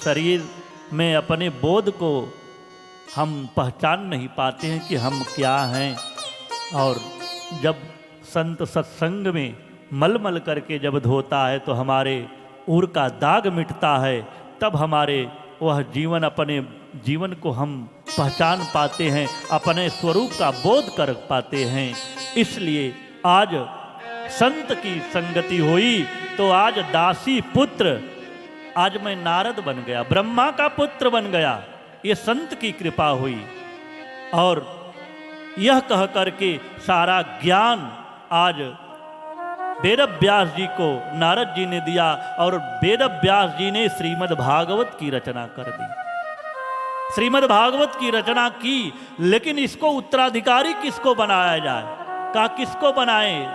शरीर में अपने बोध को हम पहचान नहीं पाते हैं कि हम क्या हैं। और जब संत सत्संग में मल मल करके जब धोता है तो हमारे ऊर का दाग मिटता है, तब हमारे वह जीवन अपने जीवन को हम पहचान पाते हैं, अपने स्वरूप का बोध कर पाते हैं। इसलिए आज संत की संगति हुई तो आज दासी पुत्र, आज मैं नारद बन गया, ब्रह्मा का पुत्र बन गया। ये संत की कृपा हुई। और यह कह करके सारा ज्ञान आज वेद व्यास जी को नारद जी ने दिया और वेद व्यास जी ने श्रीमद् भागवत की रचना कर दी। श्रीमद् भागवत की रचना की, लेकिन इसको उत्तराधिकारी किसको बनाया जाए? कहा किसको बनाए?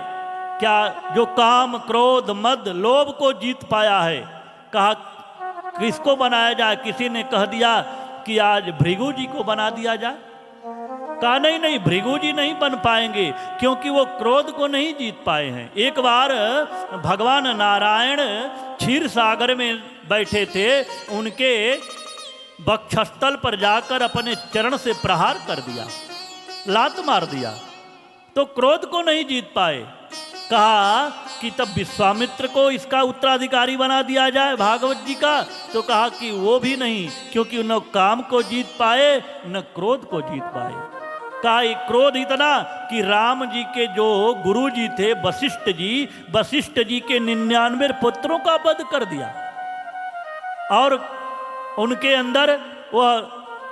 क्या जो काम क्रोध मद लोभ को जीत पाया है, कहा किसको बनाया जाए? किसी ने कह दिया कि आज भृगु जी को बना दिया जाए। कहा नहीं नहीं, भृगु जी नहीं बन पाएंगे, क्योंकि वो क्रोध को नहीं जीत पाए हैं। एक बार भगवान नारायण क्षीर सागर में बैठे थे, उनके वक्षस्थल पर जाकर अपने चरण से प्रहार कर दिया, लात मार दिया, तो क्रोध को नहीं जीत पाए। कहा कि तब विश्वामित्र को इसका उत्तराधिकारी बना दिया जाए भागवत जी का, तो कहा कि वो भी नहीं, क्योंकि न काम को जीत पाए न क्रोध को जीत पाए। कहा क्रोध इतना कि राम जी के जो गुरु जी थे वशिष्ठ जी के 99 पुत्रों का वध कर दिया। और उनके अंदर वह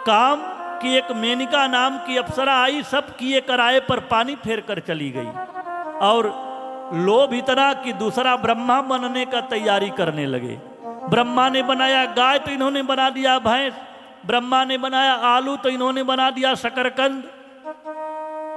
काम की एक मेनिका नाम की अप्सरा आई, सब किए कराए पर पानी फेर कर चली गई। और लोभ इतना कि दूसरा ब्रह्मा बनने का तैयारी करने लगे। ब्रह्मा ने बनाया गाय तो इन्होंने बना दिया भैंस, ब्रह्मा ने बनाया आलू तो इन्होंने बना दिया शकरकंद।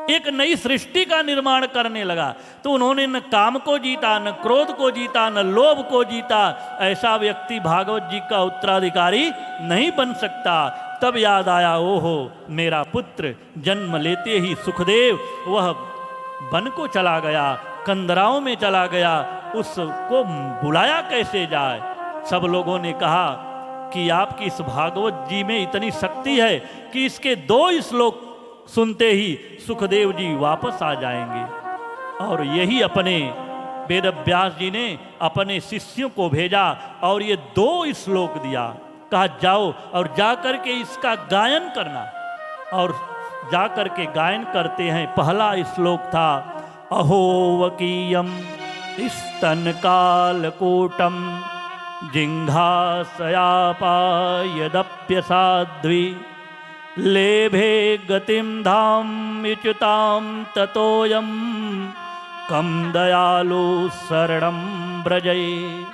एक नई सृष्टि का निर्माण करने लगा। तो उन्होंने न काम को जीता, न क्रोध को जीता, न लोभ को जीता। ऐसा व्यक्ति भागवत जी का उत्तराधिकारी नहीं बन सकता। तब याद आया, ओहो मेरा पुत्र जन्म लेते ही सुखदेव वह वन को चला गया, कंदराओं में चला गया, उसको बुलाया कैसे जाए? सब लोगों ने कहा कि आपकी इस भागवत जी में इतनी शक्ति है कि इसके 2 श्लोक सुनते ही सुखदेव जी वापस आ जाएंगे। और यही अपने वेद व्यास जी ने अपने शिष्यों को भेजा और ये 2 श्लोक दिया। कहा जाओ और जा करके इसका गायन करना। और जा करके गायन करते हैं। पहला श्लोक था, अहो वकीयम स्तनकालकूटम जिंघासयापायदप्यसाध्वी लेभे गतिम धाम इच्युताम ततोयम कम दयालु शरणम ब्रजये।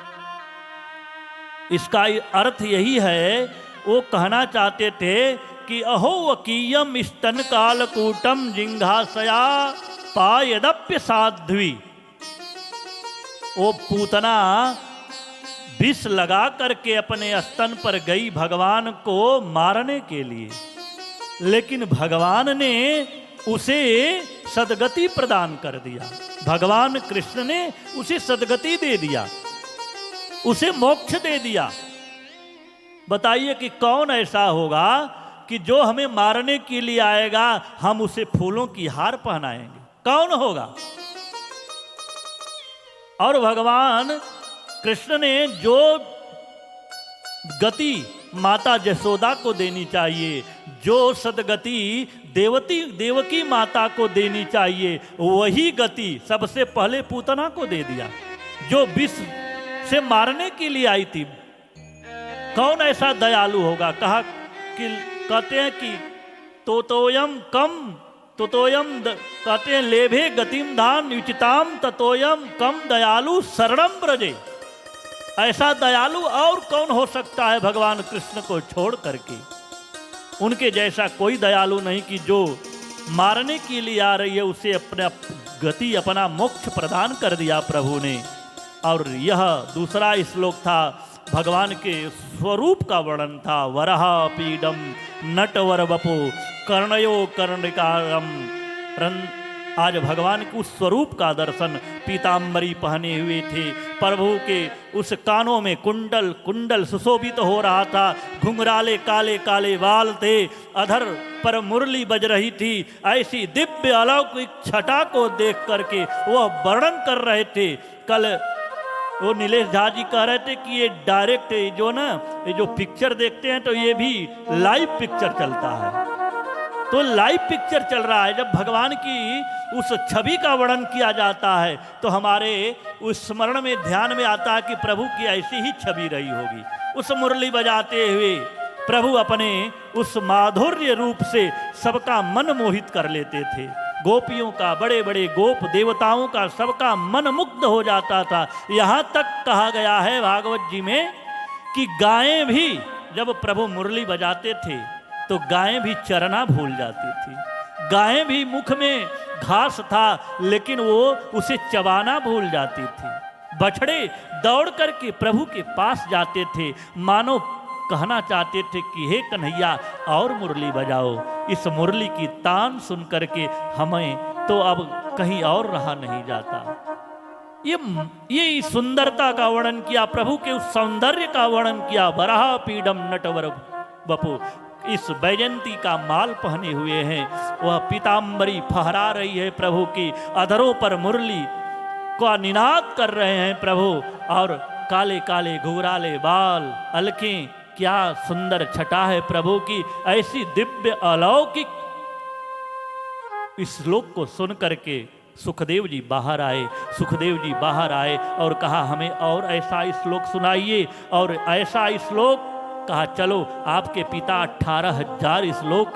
इसका अर्थ यही है, वो कहना चाहते थे कि अहो वकीयम स्तनकालकूटम जिंघासया पायदप्य साध्वी। वो पूतना विष लगा करके अपने स्तन पर गई भगवान को मारने के लिए, लेकिन भगवान ने उसे सदगति प्रदान कर दिया। भगवान कृष्ण ने उसे सदगति दे दिया, उसे मोक्ष दे दिया। बताइए कि कौन ऐसा होगा कि जो हमें मारने के लिए आएगा हम उसे फूलों की हार पहनाएंगे? कौन होगा? और भगवान कृष्ण ने जो गति माता जसोदा को देनी चाहिए, जो सदगति देवकी माता को देनी चाहिए, वही गति सबसे पहले पूतना को दे दिया, जो विष से मारने के लिए आई थी। कौन ऐसा दयालु होगा? कहा कि कहते हैं कि तोतोयम कहते हैं लेभे गतिम धाम उचिताम ततोयम कम दयालु शरणम ब्रजे। ऐसा दयालु और कौन हो सकता है भगवान कृष्ण को छोड़ करके? उनके जैसा कोई दयालु नहीं कि जो मारने के लिए आ रही है उसे अपना गति, अपना मोक्ष प्रदान कर दिया प्रभु ने। और यह दूसरा श्लोक था, भगवान के स्वरूप का वर्णन था। वरह पीडम नटवर वपो कर्णयो कर्णिकारम आज भगवान के उस स्वरूप का दर्शन, पीताम्बरी पहने हुए थे, प्रभु के उस कानों में कुंडल कुंडल सुशोभित हो रहा था, घुंघराले काले काले बाल थे, अधर पर मुरली बज रही थी। ऐसी दिव्य अलौकिक छटा को देख करके वह वर्णन कर रहे थे। कल वो नीलेश झा जी कह रहे थे कि ये डायरेक्ट जो ना ये जो पिक्चर देखते हैं तो ये भी लाइव पिक्चर चलता है। तो लाइव पिक्चर चल रहा है। जब भगवान की उस छवि का वर्णन किया जाता है तो हमारे उस स्मरण में ध्यान में आता है कि प्रभु की ऐसी ही छवि रही होगी। उस मुरली बजाते हुए प्रभु अपने उस माधुर्य रूप से सबका मन मोहित कर लेते थे। गोपियों का, बड़े बड़े गोप देवताओं का सबका मन मुग्ध हो जाता था। यहाँ तक कहा गया है भागवत जी में कि गायें भी जब प्रभु मुरली बजाते थे तो गायें भी चरना भूल जाती थी। गायें भी मुख में घास था लेकिन वो उसे चबाना भूल जाती थी। बछड़े दौड़ करके प्रभु के पास जाते थे, मानो कहना चाहते थे कि हे कन्हैया और मुरली बजाओ। इस मुरली की तान सुन करके हमें तो अब कहीं और रहा नहीं जाता। ये सुंदरता का वर्णन किया, प्रभु के उस सौंदर्य का वर्णन किया। बराह पीडम नटवर बपु, इस बैजंती का माल पहने हुए हैं, वह पीताम्बरी फहरा रही है प्रभु की, अधरों पर मुरली का निनाद कर रहे हैं प्रभु, और काले काले घुघराले बाल, अलकें, क्या सुंदर छटा है प्रभु की। ऐसी दिव्य अलौकिक इस श्लोक को सुन करके सुखदेव जी बाहर आए। सुखदेव जी बाहर आए और कहा हमें और ऐसा श्लोक सुनाइए, और ऐसा श्लोक कहा चलो आपके पिता 18,000 श्लोक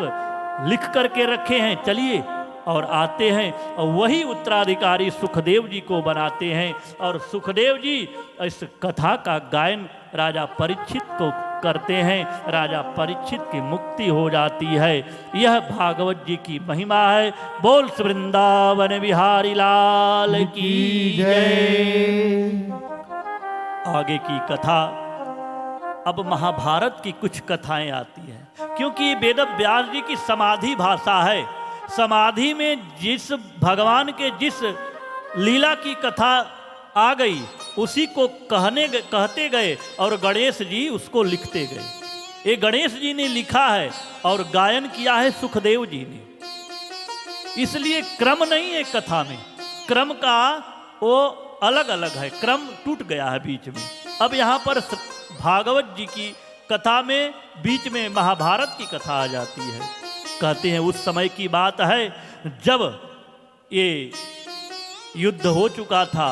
लिख करके रखे हैं, चलिए और आते हैं। और वही उत्तराधिकारी सुखदेव जी को बनाते हैं, और सुखदेव जी इस कथा का गायन राजा परीक्षित को करते हैं। राजा परीक्षित की मुक्ति हो जाती है। यह भागवत जी की महिमा है। बोल वृंदावन बिहारी लाल की जय। आगे की कथा, अब महाभारत की कुछ कथाएं आती हैं, क्योंकि वेद व्यास जी की समाधि भाषा है। समाधि में जिस भगवान के जिस लीला की कथा आ गई उसी को कहते गए, और गणेश जी उसको लिखते गए। ये गणेश जी ने लिखा है और गायन किया है सुखदेव जी ने। इसलिए क्रम नहीं है कथा में, क्रम का वो अलग अलग है, क्रम टूट गया है बीच में। अब यहाँ पर भागवत जी की कथा में बीच में महाभारत की कथा आ जाती है। कहते हैं उस समय की बात है जब ये युद्ध हो चुका था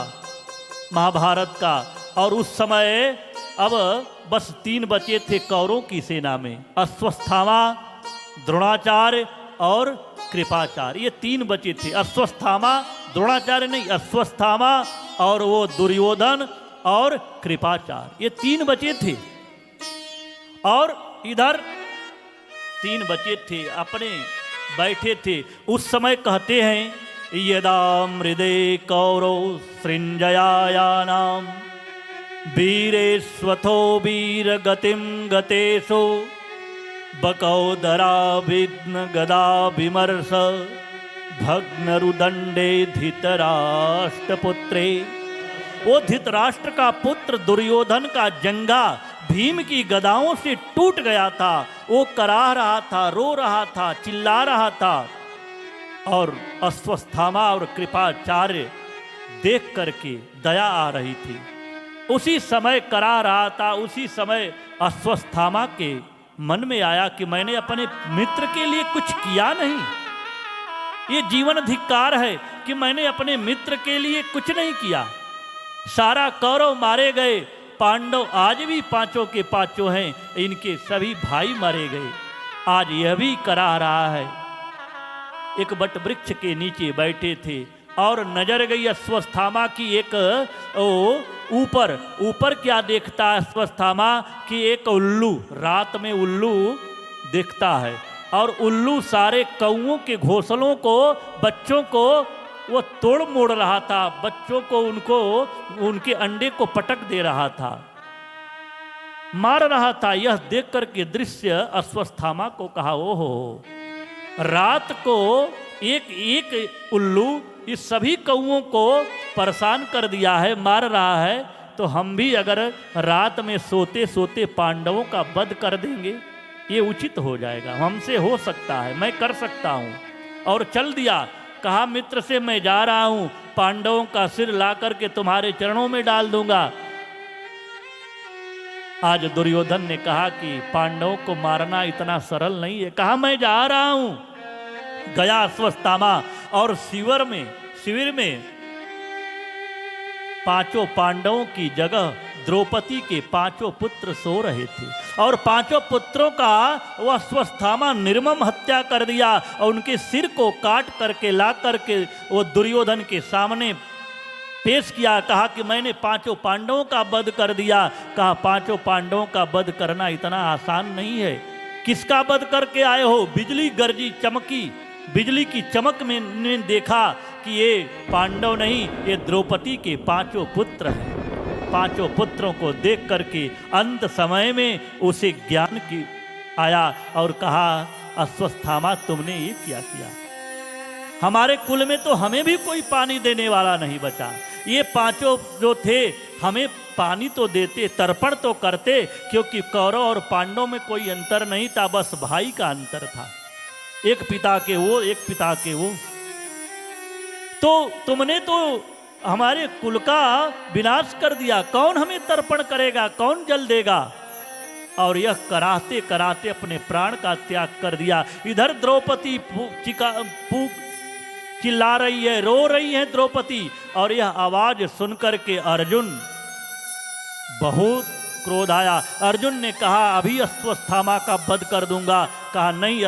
महाभारत का, और उस समय अब बस 3 बचे थे कौरवों की सेना में, अश्वस्थामा, द्रोणाचार्य और कृपाचार्य। ये 3 बचे थे। अश्वस्थामा, द्रोणाचार्य नहीं, अश्वस्थामा और वो दुर्योधन और कृपाचार्य, ये 3 बचे थे। और इधर 3 बचे थे, अपने बैठे थे। उस समय कहते हैं यदा मृदे कौरव सृंजयायानाम वीरेश्वथो वीर गतिम गतेशो बकौदरा विघ्न गदा विमर्श भग्नरुदंडे धृतराष्ट्रपुत्रे। वो धृतराष्ट्र का पुत्र दुर्योधन का जंगा भीम की गदाओं से टूट गया था। वो कराह रहा था, रो रहा था, चिल्ला रहा था, और अश्वस्थामा और कृपाचार्य देख करके दया आ रही थी। उसी समय करा रहा था, उसी समय अश्वस्थामा के मन में आया कि मैंने अपने मित्र के लिए कुछ किया नहीं। ये जीवन धिक्कार है कि मैंने अपने मित्र के लिए कुछ नहीं किया। सारा कौरव मारे गए, पांडव आज भी 5 के 5 हैं, इनके सभी भाई मारे गए। आज यह भी करा रहा है। एक बट वृक्ष के नीचे बैठे थे और नजर गई अश्वस्थामा की एक ऊपर क्या देखता है अश्वस्थामा कि एक उल्लू, रात में उल्लू देखता है, और उल्लू सारे कौओं के घोंसलों को, बच्चों को वो तोड़ मोड़ रहा था, बच्चों को उनके अंडे को पटक दे रहा था, मार रहा था। यह देख करके दृश्य अश्वस्थामा को कहा ओहो, रात को एक एक उल्लू इस सभी कौओं को परेशान कर दिया है, मार रहा है, तो हम भी अगर रात में सोते सोते पांडवों का वध कर देंगे, ये उचित हो जाएगा, हमसे हो सकता है, मैं कर सकता हूँ। और चल दिया, कहा मित्र से मैं जा रहा हूँ, पांडवों का सिर ला करके तुम्हारे चरणों में डाल दूंगा। आज दुर्योधन ने कहा कि पांडवों को मारना इतना सरल नहीं है, कहा मैं जा रहा हूं। गया अश्वत्थामा और शिविर में पांचों पांडवों की जगह द्रौपदी के पांचों पुत्र सो रहे थे और पांचों पुत्रों का वह अश्वत्थामा निर्मम हत्या कर दिया और उनके सिर को काट करके ला करके वो दुर्योधन के सामने पेश किया। कहा कि मैंने पांचों पांडवों का वध कर दिया। कहा पांचों पांडवों का वध करना इतना आसान नहीं है। किसका वध करके आए हो? बिजली गरजी चमकी, बिजली की चमक में ने देखा कि ये पांडव नहीं, ये द्रौपदी के पांचों पुत्र हैं। पांचों पुत्रों को देख करके अंत समय में उसे ज्ञान की आया और कहा अश्वत्थामा तुमने ये क्या किया? हमारे कुल में तो हमें भी कोई पानी देने वाला नहीं बचा। ये पांचों जो थे हमें पानी तो देते, तर्पण तो करते, क्योंकि कौरव और पांडव में कोई अंतर नहीं था, बस भाई का अंतर था। एक पिता के वो, एक पिता के वो। तो तुमने तो हमारे कुल का विनाश कर दिया, कौन हमें तर्पण करेगा, कौन जल देगा? और यह कराते कराते अपने प्राण का त्याग कर दिया। इधर द्रौपदी चिल्ला रही है, रो रही है द्रौपदी, और यह आवाज सुनकर के अर्जुन बहुत क्रोध आया। अर्जुन ने कहा अभी अश्वत्थामा का वध कर दूंगा। कहा नहीं,